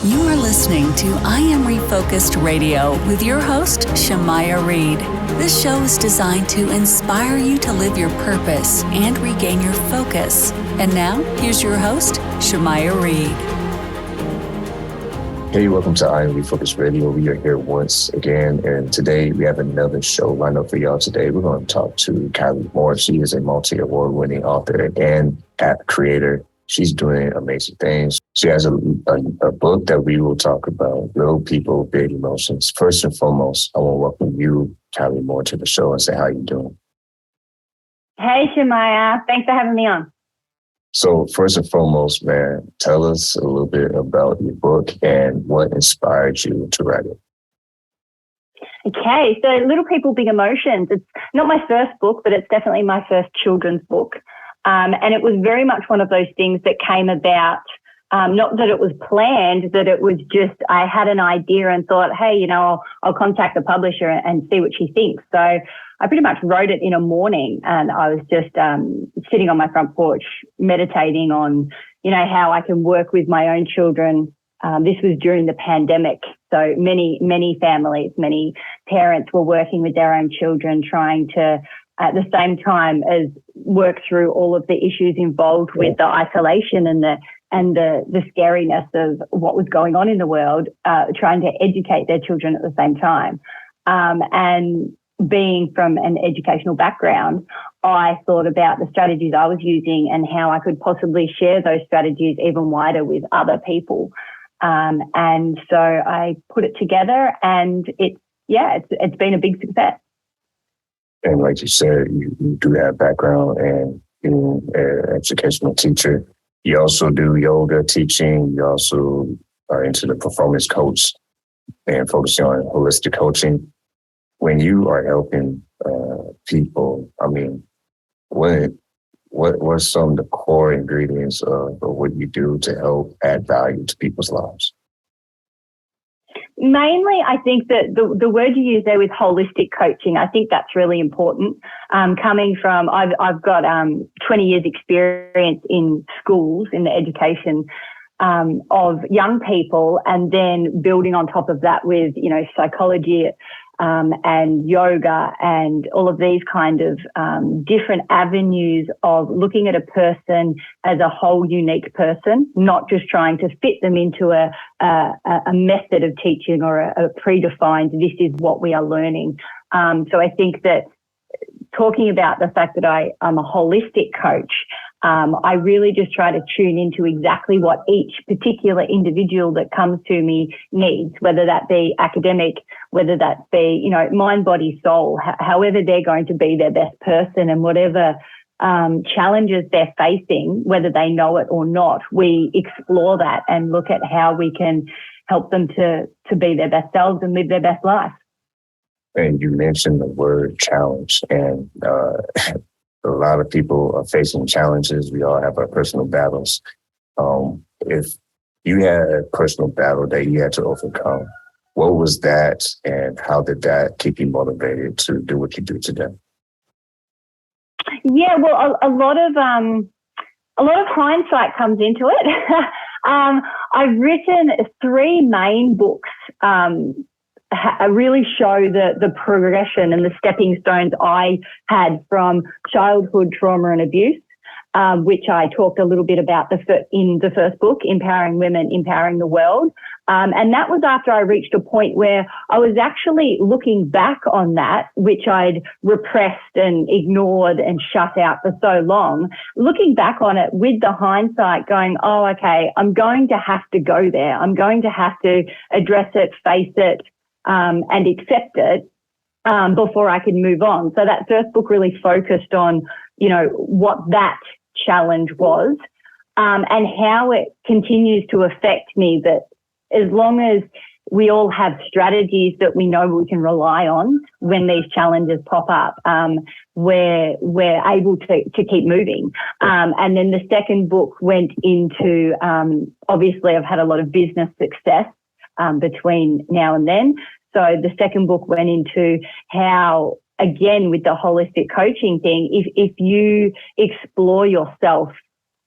You are listening to I Am Refocused Radio with your host, Shamaya Reed. This show is designed to inspire you to live your purpose and regain your focus. And now, here's your host, Shamaya Reed. Hey, welcome to I Am Refocused Radio. We are here once again, and today we have another show lined up for y'all. Today, we're going to talk to Kylie Mort. She is a multi-award-winning author and app creator. She's doing amazing things. She has a book that we will talk about, Little People, Big Emotions. First and foremost, I want to welcome you, Kylie Mort, to the show and say how you doing. Hey, Shamaya. Thanks for having me on. So first and foremost, man, tell us a little bit about your book and what inspired you to write it. Okay, so Little People, Big Emotions. It's not my first book, but it's definitely my first children's book. And it was very much one of those things that came about, not that it was planned, that it was just, I had an idea and thought, hey, I'll contact the publisher and see what she thinks. So I pretty much wrote it in a morning, and I was just sitting on my front porch meditating on, how I can work with my own children. This was during the pandemic. So many families, many parents were working with their own children, trying to, at the same time as work through all of the issues involved with the isolation and the scariness of what was going on in the world, trying to educate their children at the same time. And being from an educational background, I thought about the strategies I was using and how I could possibly share those strategies even wider with other people. And so I put it together, and it's been a big success. And like you said, you do have background and being an educational teacher. You also do yoga teaching. You also are into the performance coach and focusing on holistic coaching. When you are helping people, what are some of the core ingredients of what you do to help add value to people's lives? Mainly, I think that the word you use there with holistic coaching, I think that's really important. Coming from, I've got 20 years experience in schools, in the education of young people, and then building on top of that with, psychology and yoga and all of these kind of different avenues of looking at a person as a whole unique person, not just trying to fit them into a method of teaching or a predefined, this is what we are learning. So I think that talking about the fact that I'm a holistic coach, I really just try to tune into exactly what each particular individual that comes to me needs, whether that be academic, whether that be, mind, body, soul, however they're going to be their best person, and whatever challenges they're facing, whether they know it or not, we explore that and look at how we can help them to be their best selves and live their best life. And you mentioned the word challenge, and a lot of people are facing challenges. We all have our personal battles. If you had a personal battle that you had to overcome, what was that, and how did that keep you motivated to do what you do today? Yeah, well, a lot of hindsight comes into it. I've written 3 main books. Really show the progression and the stepping stones I had from childhood trauma and abuse, which I talked a little bit about in the first book, Empowering Women, Empowering the World. And that was after I reached a point where I was actually looking back on that, which I'd repressed and ignored and shut out for so long, looking back on it with the hindsight going, oh, okay, I'm going to have to go there. I'm going to have to address it, face it, and accept it before I could move on. So that first book really focused on, what that challenge was and how it continues to affect me. That as long as we all have strategies that we know we can rely on when these challenges pop up, we're able to keep moving. And then the second book went into, obviously I've had a lot of business success between now and then. So the second book went into how, again, with the holistic coaching thing, if you explore yourself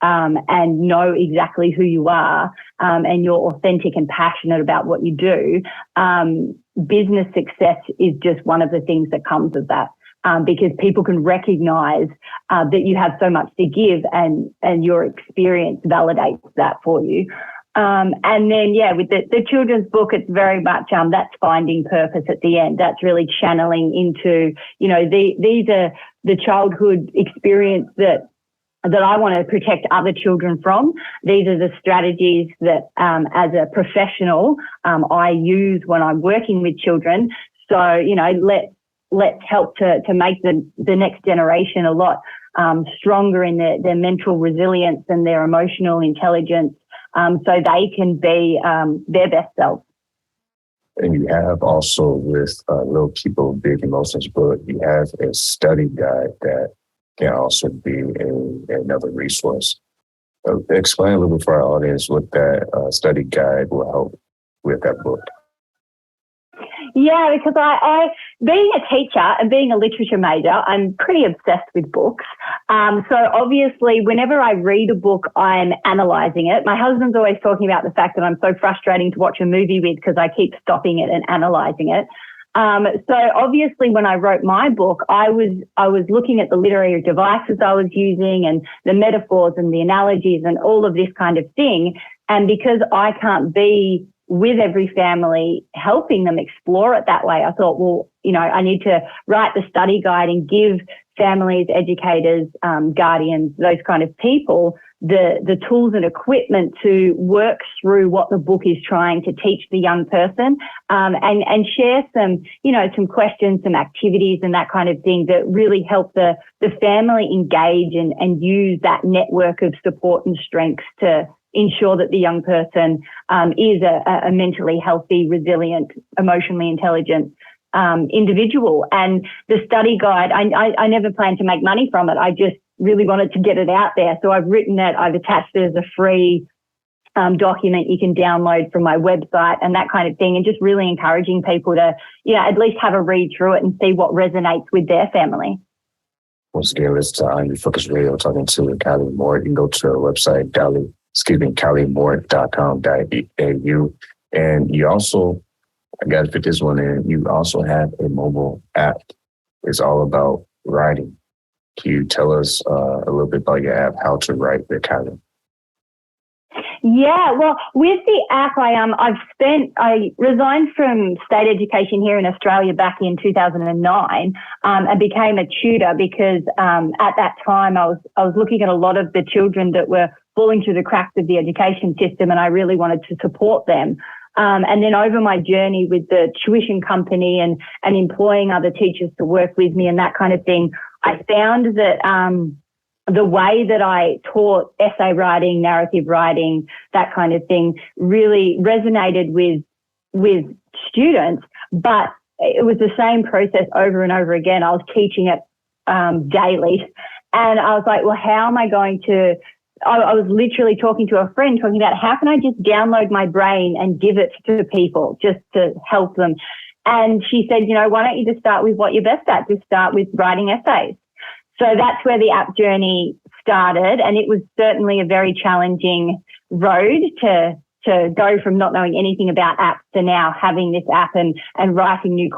and know exactly who you are, and you're authentic and passionate about what you do, business success is just one of the things that comes of that. Because people can recognize that you have so much to give, and your experience validates that for you. And then, with the children's book, it's very much that's finding purpose at the end. That's really channeling into, these are the childhood experience that I want to protect other children from. These are the strategies that, as a professional, I use when I'm working with children. So, let's help to make the next generation a lot stronger in their mental resilience and their emotional intelligence, so they can be their best selves. And you have also with Little People, Big Emotions book, you have a study guide that can also be another resource. Explain a little bit for our audience what that study guide will help with that book. Yeah, because I being a teacher and being a literature major, I'm pretty obsessed with books. So obviously, whenever I read a book, I'm analysing it. My husband's always talking about the fact that I'm so frustrating to watch a movie with because I keep stopping it and analysing it. So obviously, when I wrote my book, I was looking at the literary devices I was using and the metaphors and the analogies and all of this kind of thing. And because I can't be with every family, helping them explore it that way, I thought, well, I need to write the study guide and give families, educators, guardians, those kind of people, the tools and equipment to work through what the book is trying to teach the young person, and share some questions, some activities and that kind of thing that really help the family engage and use that network of support and strengths to ensure that the young person is a mentally healthy, resilient, emotionally intelligent individual. And the study guide, I never planned to make money from it. I just really wanted to get it out there. So I've written it, I've attached it as a free document you can download from my website and that kind of thing, and just really encouraging people to, at least have a read through it and see what resonates with their family. Once again, let's Focus Radio talking to Kylie Mort. You can go to our website, KylieMort.com.au. And you also, I got to fit this one in, you also have a mobile app. It's all about writing. Can you tell us a little bit about your app, how to write with Kylie? Yeah, well, with the app, I resigned from state education here in Australia back in 2009, and became a tutor because at that time I was looking at a lot of the children that were falling through the cracks of the education system, and I really wanted to support them. And then over my journey with the tuition company and employing other teachers to work with me and that kind of thing, I found that the way that I taught essay writing, narrative writing, that kind of thing really resonated with students, but it was the same process over and over again. I was teaching it daily, and I was like, well, how am I going to... I was literally talking to a friend, talking about how can I just download my brain and give it to people just to help them. And she said, why don't you just start with what you're best at? Just start with writing essays. So that's where the app journey started. And it was certainly a very challenging road to go from not knowing anything about apps to now having this app and writing new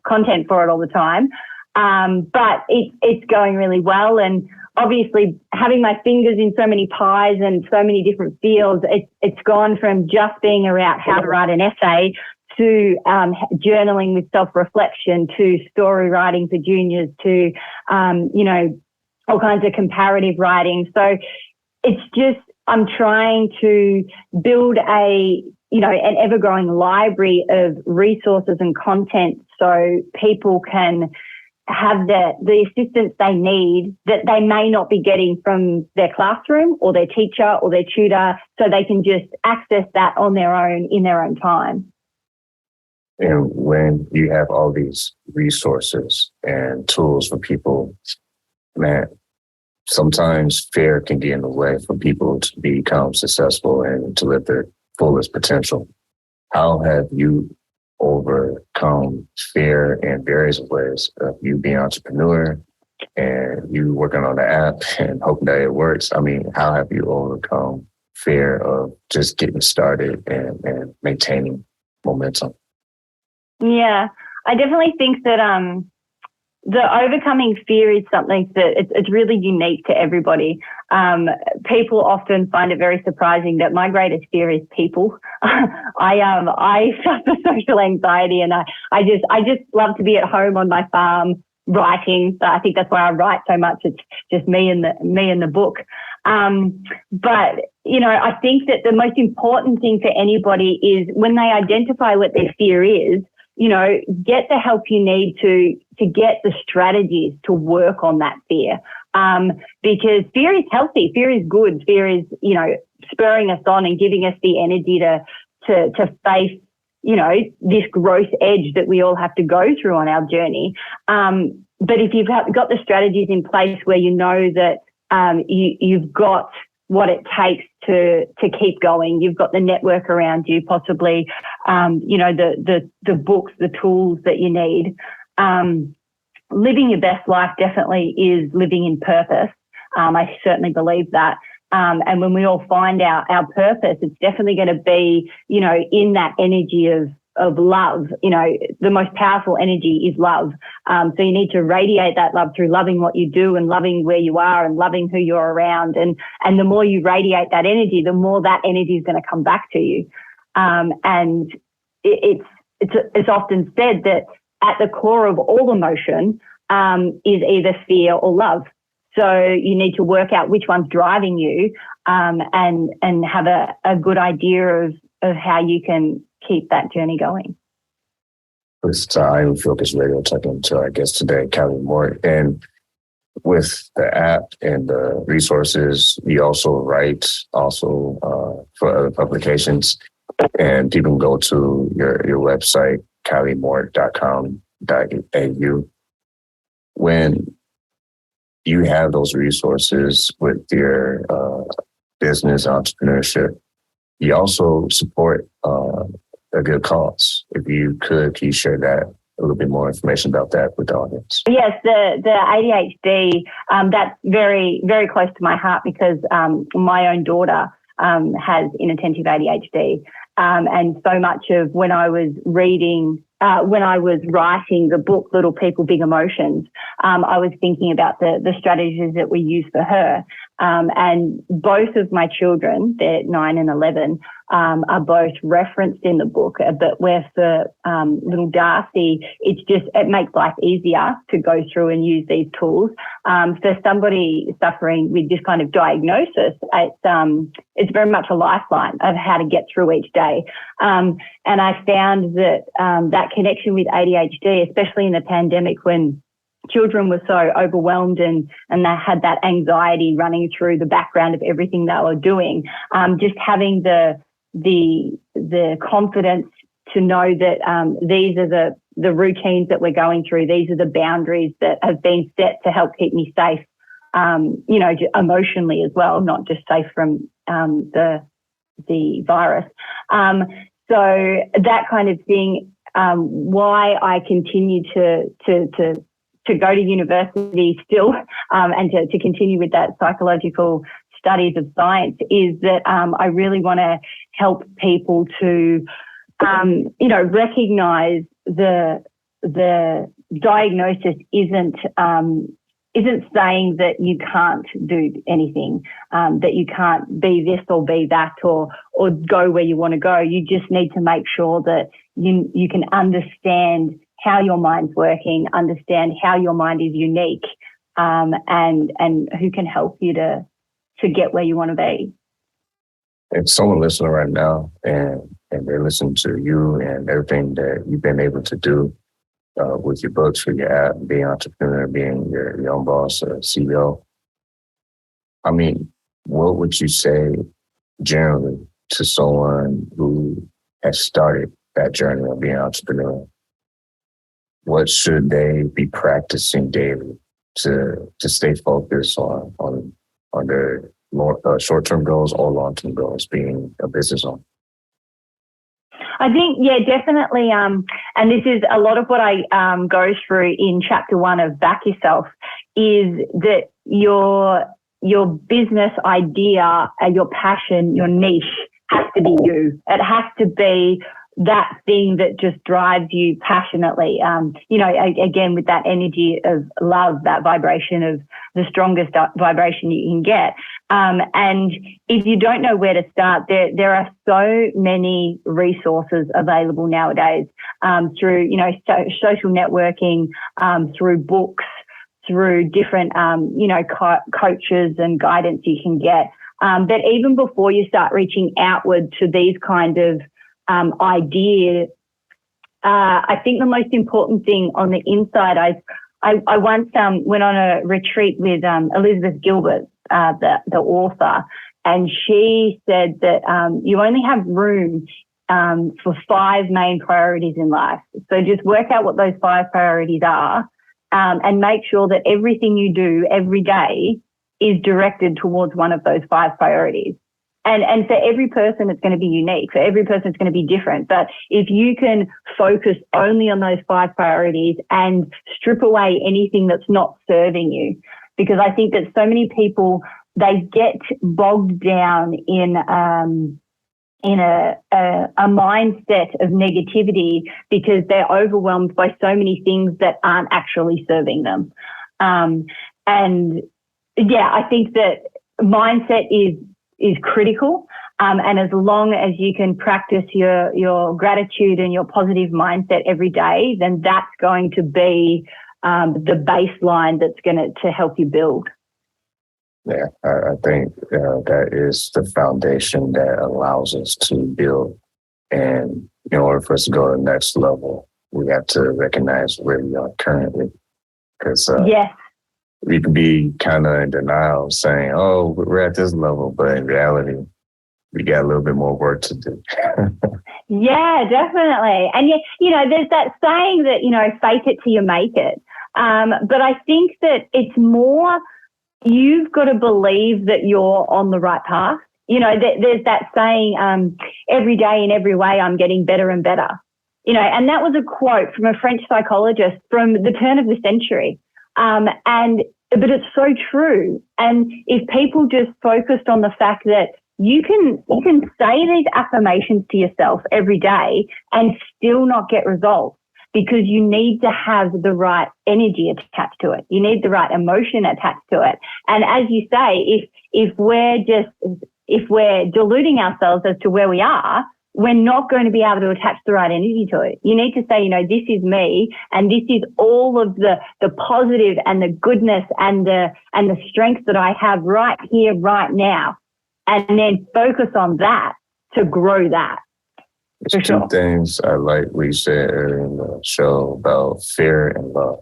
content for it all the time. But it's going really well. And obviously, having my fingers in so many pies and so many different fields, it's gone from just being around how to write an essay to journaling with self-reflection, to story writing for juniors, to, all kinds of comparative writing. So it's just, I'm trying to build an ever-growing library of resources and content so people can have the assistance they need that they may not be getting from their classroom or their teacher or their tutor, so they can just access that on their own in their own time. And when you have all these resources and tools for people, man, sometimes fear can get in the way for people to become successful and to live their fullest potential. How have you overcome fear in various ways of you being an entrepreneur and you working on the app and hoping that it works. I mean, how have you overcome fear of just getting started and maintaining momentum? Yeah, I definitely think that the overcoming fear is something that it's really unique to everybody. People often find it very surprising that my greatest fear is people. I suffer social anxiety, and I just love to be at home on my farm writing. So I think that's why I write so much. It's just me and the book. But I think that the most important thing for anybody is when they identify what their fear is, get the help you need to get the strategies to work on that fear. Because fear is healthy, fear is good, fear is, spurring us on and giving us the energy to face, this growth edge that we all have to go through on our journey. But if you've got the strategies in place where you know that you've got what it takes to keep going. You've got the network around you, possibly, the books, the tools that you need. Living your best life definitely is living in purpose. I certainly believe that. And when we all find our purpose, it's definitely going to be, in that energy of love. The most powerful energy is love. So you need to radiate that love through loving what you do and loving where you are and loving who you're around. And the more you radiate that energy, the more that energy is going to come back to you. And it's often said that at the core of all emotion is either fear or love. So you need to work out which one's driving you, and have a good idea of how you can keep that journey going. This is I Am Focused Radio, talking to our guest today, Kylie Mort. And with the app and the resources, you also write for other publications. And people can go to your website, kyliemort.com.au. When you have those resources with your business entrepreneurship, you also support a good cause. If you could, can you share that, a little bit more information about that with the audience? Yes, the ADHD, that's very, very close to my heart because my own daughter has inattentive ADHD. And so much of when I was writing the book, Little People, Big Emotions, I was thinking about the strategies that we use for her. And both of my children, they're 9 and 11, are both referenced in the book. But where for little Darcy, it makes life easier to go through and use these tools. For somebody suffering with this kind of diagnosis, it's very much a lifeline of how to get through each day. And I found that that connection with ADHD, especially in the pandemic when children were so overwhelmed and they had that anxiety running through the background of everything they were doing, just having the confidence to know that these are the routines that we're going through. These are the boundaries that have been set to help keep me safe, emotionally as well, not just safe from the virus. So that kind of thing, why I continue to go to university still, and to continue with that psychological studies of science is that I really want to help people to, recognize the diagnosis isn't saying that you can't do anything, that you can't be this or be that or go where you want to go. You just need to make sure that you can understand how your mind's working, understand how your mind is unique, and who can help you to get where you want to be. If someone listening right now and they're listening to you and everything that you've been able to do with your books, with your app, being an entrepreneur, being your own boss, CEO, I mean, what would you say generally to someone who has started that journey of being an entrepreneur? What should they be practicing daily to stay focused on their more short-term goals or long-term goals, being a business owner? I think, yeah, definitely. And this is a lot of what I go through in chapter 1 of Back Yourself is that your business idea, your passion, your niche has to be you. It has to be that thing that just drives you passionately. Again, with that energy of love, that vibration of the strongest vibration you can get. And if you don't know where to start, there are so many resources available nowadays through, social networking, through books, through different, coaches and guidance you can get. But even before you start reaching outward to these kind of ideas, I think the most important thing on the inside, I once went on a retreat with Elizabeth Gilbert, the author, and she said that you only have room for 5 main priorities in life. So just work out what those 5 priorities are, and make sure that everything you do every day is directed towards one of those 5 priorities. And for every person, it's going to be unique. For every person, it's going to be different. But if you can focus only on those 5 priorities and strip away anything that's not serving you, because I think that so many people, they get bogged down in a mindset of negativity because they're overwhelmed by so many things that aren't actually serving them. I think that mindset is critical. And as long as you can practice your gratitude and your positive mindset every day, then that's going to be the baseline that's going to help you build. Yeah, I think that is the foundation that allows us to build. And in order for us to go to the next level, we have to recognize where we are currently. Because yes. We could be kind of in denial saying, oh, we're at this level, but in reality, we got a little bit more work to do. Yeah, definitely. And, there's that saying that, fake it till you make it. But I think that it's more, you've got to believe that you're on the right path. There's that saying, every day in every way, I'm getting better and better. And that was a quote from a French psychologist from the turn of the century. But it's so true. And if people just focused on the fact that you can say these affirmations to yourself every day and still not get results, because you need to have the right energy attached to it. You need the right emotion attached to it. And as you say, if we're deluding ourselves as to where we are, we're not going to be able to attach the right energy to it. You need to say, this is me, and this is all of the positive and the goodness and the strength that I have right here, right now. And then focus on that to grow that. There's 2 things I like we said earlier in the show about fear and love.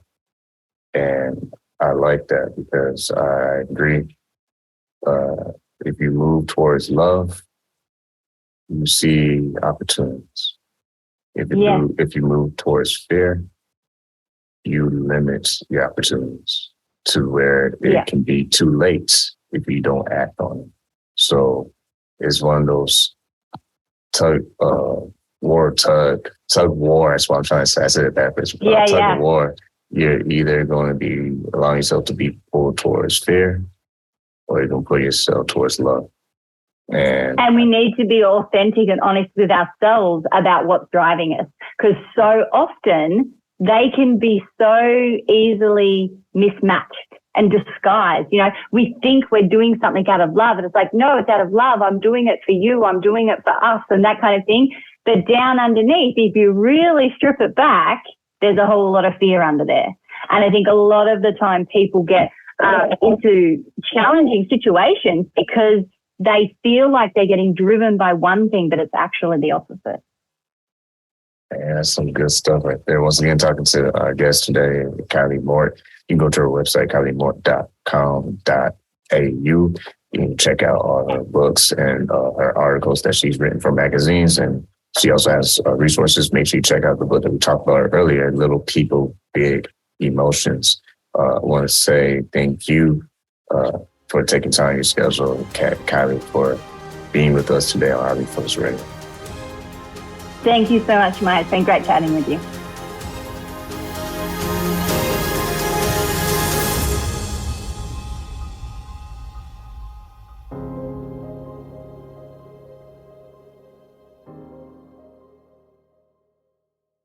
And I like that because I agree. If you move towards love, you see opportunities. If you move towards fear, you limit your opportunities to where it can be too late if you don't act on it. So it's one of those tug war. That's what I'm trying to say. I said it backwards. Tug of war. You're either going to be allowing yourself to be pulled towards fear, or you're going to pull yourself towards love. And we need to be authentic and honest with ourselves about what's driving us, because so often they can be so easily mismatched and disguised. We think we're doing something out of love, and it's like, no, it's out of love. I'm doing it for you. I'm doing it for us, and that kind of thing. But down underneath, if you really strip it back, there's a whole lot of fear under there. And I think a lot of the time people get into challenging situations because they feel like they're getting driven by one thing, but it's actually the opposite. And that's some good stuff right there. Once again, talking to our guest today, Kylie Mort. You can go to her website, kyliemort.com.au. You can check out all her books and her articles that she's written for magazines. And she also has resources. Make sure you check out the book that we talked about earlier, Little People, Big Emotions. I want to say thank you for taking time in your schedule, Kylie, for being with us today on Avid Radio. Thank you so much, Maya. It's been great chatting with you.